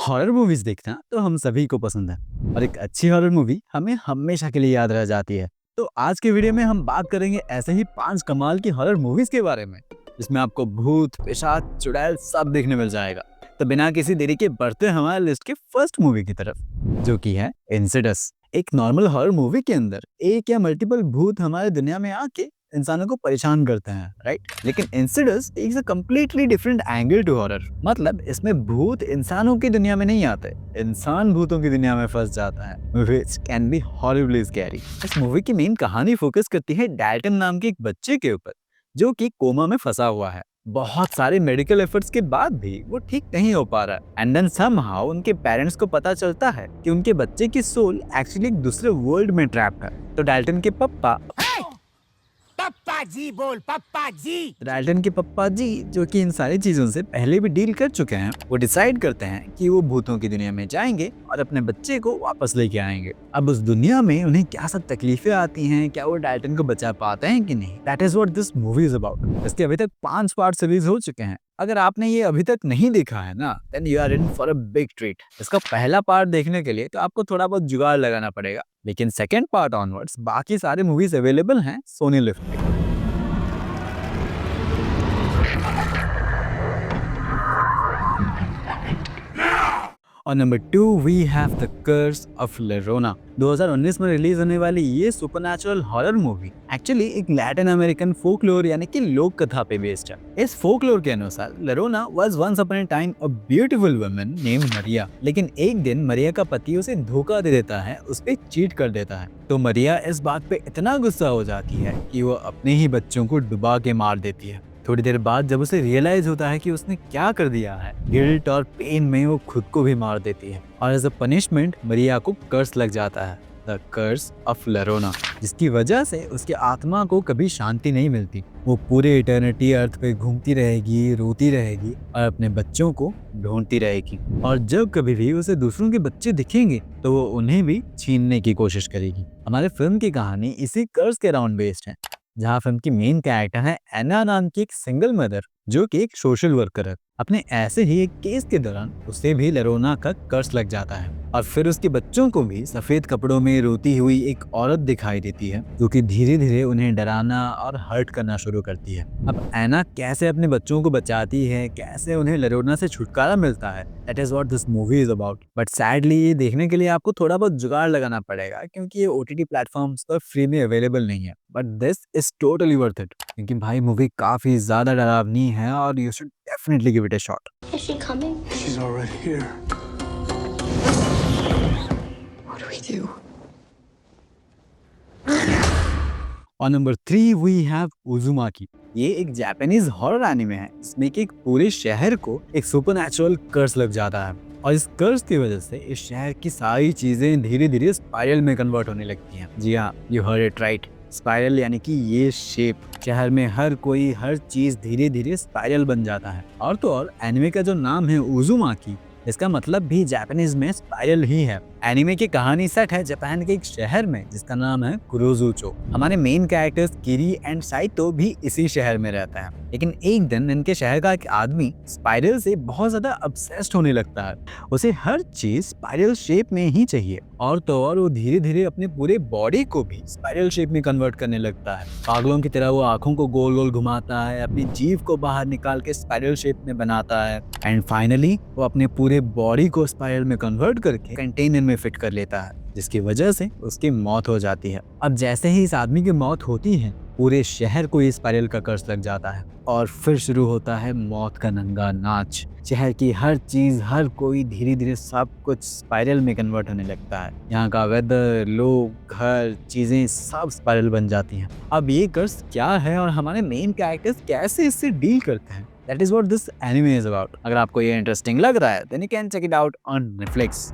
Horror movies देखना तो हम सभी को पसंद है और एक अच्छी हॉरर मूवी हमें हमेशा के लिए याद रह जाती है। तो आज के वीडियो में हम बात करेंगे ऐसे ही 5 कमाल की हॉरर मूवीज के बारे में, जिसमें आपको भूत, पिशाच, चुड़ैल सब देखने मिल जाएगा। तो बिना किसी देरी के बढ़ते हैं हमारे लिस्ट के फर्स्ट मूवी की तरफ, जो की है इंसिडस। एक नॉर्मल हॉरर मूवी के अंदर एक या मल्टीपल भूत हमारे दुनिया में आके इंसानों को परेशान करते हैं, राइट? लेकिन Insidious takes a completely different angle to horror. मतलब इसमें भूत इंसानों की दुनिया में नहीं आते, इंसान भूतों की दुनिया में फंस जाता है, which can be horribly scary. इस मूवी की मेन कहानी फोकस करती है डैल्टन नाम के एक बच्चे के ऊपर, जो कि कोमा में फंसा हुआ है। बहुत सारे मेडिकल एफर्ट्स के बाद भी वो ठीक नहीं हो पा रहा है। एंड देन समहाउ उनके पेरेंट्स को पता चलता है कि उनके बच्चे की सोल एक्चुअली एक दूसरे वर्ल्ड में ट्रैप है। तो डैल्टन के पप्पा पप्पा जी बोल, पप्पा जी। डैल्टन के पप्पा जी, जो कि इन सारी चीजों से पहले भी डील कर चुके हैं, वो डिसाइड करते हैं कि वो भूतों की दुनिया में जाएंगे और अपने बच्चे को वापस लेके आएंगे। अब उस दुनिया में उन्हें क्या सब तकलीफें आती हैं, क्या वो डैल्टन को बचा पाते हैं कि नहीं, that is what this movie is about. इसके अभी तक 5 पार्ट रिलीज हो चुके हैं। अगर आपने ये अभी तक नहीं देखा है ना, then you are in for a big treat. इसका पहला पार्ट देखने के लिए तो आपको थोड़ा बहुत जुगाड़ लगाना पड़ेगा, लेकिन सेकंड पार्ट ऑनवर्ड्स बाकी सारे मूवीज अवेलेबल हैं सोनी लिव पे। और number 2 we have the curse of Llorona. 2019 में रिलीज होने वाली ये सुपरनैचुरल हॉरर मूवी एक्चुअली एक लैटिन अमेरिकन फोकलोर यानी कि लोक कथा पे बेस्ड है। इस फोकलोर के अनुसार Llorona was once upon a time a beautiful woman named Maria. लेकिन एक दिन मरिया का पति उसे धोखा दे देता है, उस पे चीट कर देता है। तो मरिया इस बात पे इतना गुस्सा हो जाती है कि वो अपने ही बच्चों को डुबा के मार देती है। थोड़ी देर बाद जब उसे रियलाइज होता है कि उसने क्या कर दिया है, गिल्ट और पेन में वो खुद को भी मार देती है और एज अ पनिशमेंट मरिया को कर्स लग जाता है, द कर्स ऑफ लेरोना, जिसकी वजह से उसकी आत्मा को कभी शांति नहीं मिलती। वो पूरे इटर्निटी अर्थ पे घूमती रहेगी, रोती रहेगी और अपने बच्चों को ढूंढती रहेगी। और जब कभी भी उसे दूसरों के बच्चे दिखेंगे तो वो उन्हें भी छीनने की कोशिश करेगी। हमारे फिल्म की कहानी इसी कर्स के अराउंड बेस्ड है, जहाँ फिल्म की मेन कैरेक्टर है एना नाम की एक सिंगल मदर, जो कि एक सोशल वर्कर है। अपने ऐसे ही एक केस के दौरान उसे भी लेरोना का कर्स लग जाता है और फिर उसके बच्चों को भी सफेद कपड़ों में रोती हुई एक औरत दिखाई देती है, जो कि धीरे धीरे उन्हें डराना और हर्ट करना शुरू करती है। अब एना कैसे अपने बच्चों को बचाती है, कैसे उन्हें लेरोना से छुटकारा मिलता है, that is what this movie is about. But sadly ये देखने के लिए आपको थोड़ा बहुत जुगाड़ लगाना पड़ेगा, क्योंकि ये OTT प्लेटफॉर्म्स पर फ्री में अवेलेबल नहीं है। But this is totally worth it, क्योंकि भाई मूवी काफी ज्यादा डरावनी है और you should definitely give it a shot. Is she coming? She's already here. What do we do? और नंबर 3 वी हैव उजुमाकी। ये एक जापानीज हॉरर एनिमे है, इसमें कि एक पूरे शहर को एक सुपरनैचुरल कर्स लग जाता है और इस कर्स की वजह से इस शहर की सारी चीजें धीरे धीरे स्पाइरल में कन्वर्ट होने लगती हैं। जी हाँ, you heard it right, spiral यानी कि ये शेप। शहर में हर कोई, हर चीज धीरे धीरे स्पाइरल बन जाता है। और तो और एनिमे का जो नाम है उजुमाकी, इसका मतलब भी जापानीज में स्पाइरल ही है। एनिमे की कहानी सेट है जापान के एक शहर में जिसका नाम है कुरोजुचो। हमारे मेन कैरेक्टर्स किरी एंड साइतो भी इसी शहर में रहता है। लेकिन एक दिन इनके शहर का एक आदमी स्पाइरल से बहुत ज्यादा ऑब्सेस्ड होने लगता है। उसे हर चीज स्पाइरल शेप में ही चाहिए और तो और वो धीरे धीरे अपने पूरे बॉडी को भी स्पाइरल शेप में कन्वर्ट करने लगता है। पागलों की तरह वो आंखों को गोल गोल घुमाता है, अपनी जीभ को बाहर निकाल के स्पाइरल शेप में बनाता है एंड फाइनली वो अपने पूरे बॉडी को स्पाइरल में कन्वर्ट करके कंटेनर में फिट कर लेता है, जिसकी वजह से उसकी मौत हो जाती है। अब जैसे ही इस आदमी की मौत होती है, पूरे शहर को इस स्पाइरल का कर्स लग जाता है और फिर शुरू होता है मौत का नंगा नाच। शहर की हर चीज, हर कोई, धीरे धीरे सब कुछ स्पाइरल में कन्वर्ट होने लगता है। यहाँ का वेदर, लोग, घर, चीजें सब स्पाइरल बन जाती हैं। अब ये कर्स क्या है और हमारे मेन कैरेक्टर्स कैसे इससे डील करते हैं, that is what this anime is about. अगर आपको ये इंटरेस्टिंग लग रहा है then you can check it out on Netflix.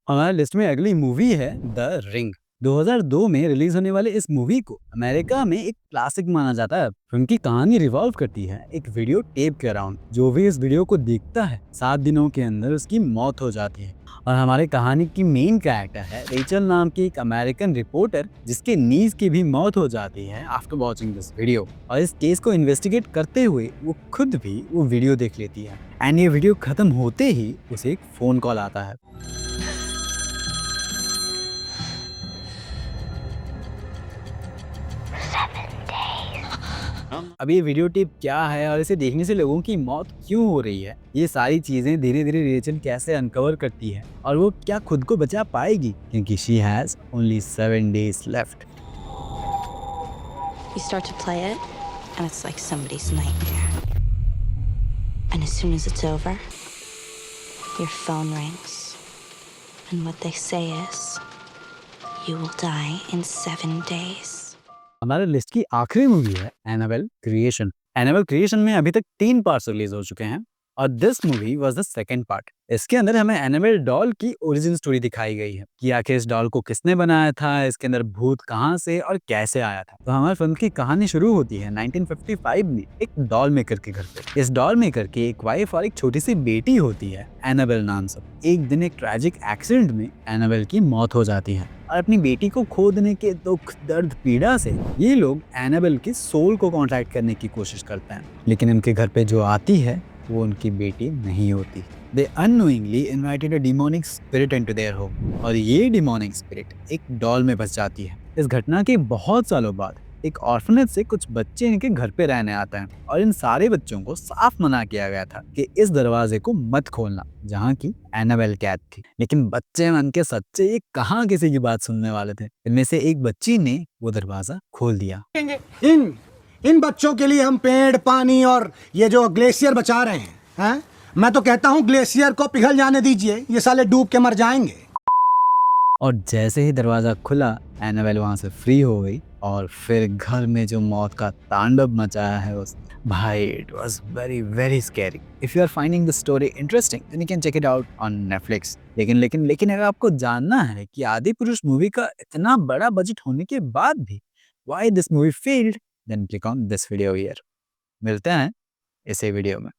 हमारे लिस्ट में अगली मूवी है द रिंग। 2002 में रिलीज होने वाले इस मूवी को अमेरिका में एक क्लासिक माना जाता है। फिल्म की कहानी रिवॉल्व करती है एक वीडियो टेप के अराउंड। जो भी इस वीडियो को देखता है 7 दिनों के अंदर उसकी मौत हो जाती है और हमारे कहानी की मेन कैरेक्टर है रेचल नाम की एक अमेरिकन रिपोर्टर, जिसके नीज की भी मौत हो जाती है आफ्टर वॉचिंग दिस वीडियो। और इस केस को इन्वेस्टिगेट करते हुए वो खुद भी वो वीडियो देख लेती है। एंड ये वीडियो खत्म होते ही उसे एक फोन कॉल आता है। अब ये वीडियो टेप क्या है और इसे देखने से लोगों की मौत क्यों हो रही है, ये सारी चीजें धीरे धीरे रेचल कैसे अनकवर करती है और वो क्या खुद को बचा पाएगी, क्योंकि she has only 7 days left. You start to play it, and it's like somebody's nightmare. And as soon as it's over, your phone rings. And what they say is, you will die in 7 days. हमारे list की आखिरी movie है Annabelle creation. Annabelle creation में अभी तक 3 parts release हो चुके हैं और this movie was the second part. इसके अंदर हमें एनाबेल डॉल की ओरिजिन स्टोरी दिखाई गई है कि आखिर इस डॉल को किसने बनाया था, इसके अंदर भूत कहां से और कैसे आया था। तो हमारी फिल्म की कहानी शुरू होती है 1955 में एक डॉल मेकर के घर पे। इस डॉल मेकर की एक वाइफ और एक छोटी सी बेटी होती है एनाबेल नाम से। एक दिन एक ट्रैजिक एक्सीडेंट में एनाबेल की मौत हो जाती है और अपनी बेटी को खो देने के दुख, दर्द, पीड़ा से ये लोग एनाबेल के सोल को कांटेक्ट करने की कोशिश करते हैं, लेकिन उनके घर पे जो आती है वो उनकी बेटी नहीं होती। They unknowingly invited a demonic spirit into their home और ये demonic spirit एक डॉल में बस जाती है। इस घटना के बहुत सालों बाद एक ऑर्फनेज से कुछ बच्चे इनके घर पे रहने आते हैं और इन सारे बच्चों को साफ मना किया गया था कि इस दरवाजे को मत खोलना जहाँ की एनाबेल कैद थी। लेकिन बच्चे मन के सच्चे ये कहाँ किसी की बात सुनने वाले थे। इनमें से एक बच्ची ने वो दरवाजा खोल दिया। इन बच्चों के लिए हम पेड़, पानी और ये जो ग्लेशियर बचा रहे हैं? मैं तो कहता हूँ ग्लेशियर को पिघल जाने दीजिए, ये साले डूब के मर जाएंगे। और जैसे ही दरवाजा खुला एनाबेल वहां से फ्री हो गई और फिर घर में जो मौत का तांडव मचाया है उस भाई, it was very very scary. If you are finding the story interesting then you can check it out on Netflix. लेकिन अगर आपको जानना है कि आदि पुरुष मूवी का इतना बड़ा बजट होने के बाद भी why this movie failed, then click on this video here. मिलते हैं इसी वीडियो में।